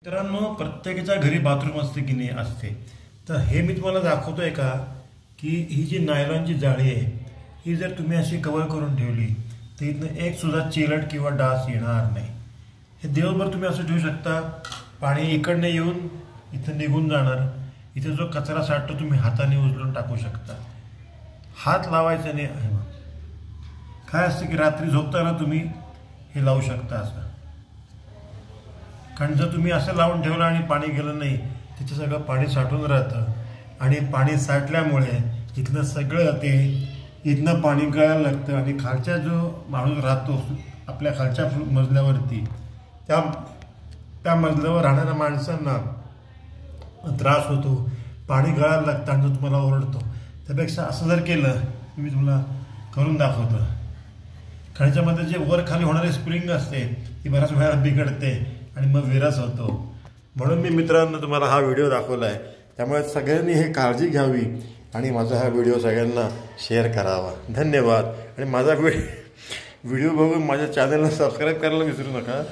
मित्रांनो, प्रत्येकाच्या घरी बाथरूम असते की नाही असते. तर हे मी तुम्हाला दाखवतोय का की ही जी नायलॉनची जाळी आहे ही जर तुम्ही अशी कव्हर करून ठेवली तर इथनं एक सुद्धा चिलट किंवा डास येणार नाही. हे दिवसभर तुम्ही असं ठेवू शकता. पाणी इकडनं येऊन इथं निघून जाणार. इथे जो कचरा साठतो तुम्ही हाताने उचलून टाकू शकता. हात लावायचा नाही. काय असतं की रात्री झोपताना तुम्ही हे लावू शकता असं. कारण जर तुम्ही असं लावून ठेवलं आणि पाणी गेलं नाही तिथे सगळं पाणी साठून राहतं आणि पाणी साठल्यामुळे इथलं सगळं ते इथनं पाणी गळायला लागतं आणि खालच्या जो माणूस राहतो आपल्या खालच्या मजल्यावरती त्या मजल्यावर राहणाऱ्या माणसांना त्रास होतो. पाणी गळायला लागतं आणि तो तुम्हाला ओरडतो. त्यापेक्षा असं जर केलं मी तुम्हाला करून दाखवतो. खालच्यामध्ये जे वर खाली होणारे स्प्रिंग असते ती बऱ्याच वेळा बिघडते आणि मग विरस होतो. म्हणून मी मित्रांनो तुम्हाला हा व्हिडिओ दाखवला आहे. त्यामुळे सगळ्यांनी हे काळजी घ्यावी आणि माझा हा व्हिडिओ सगळ्यांना शेअर करावा. धन्यवाद. आणि माझा व्हिडिओ बघून माझ्या चॅनलला सबस्क्राईब करायला विसरू नका.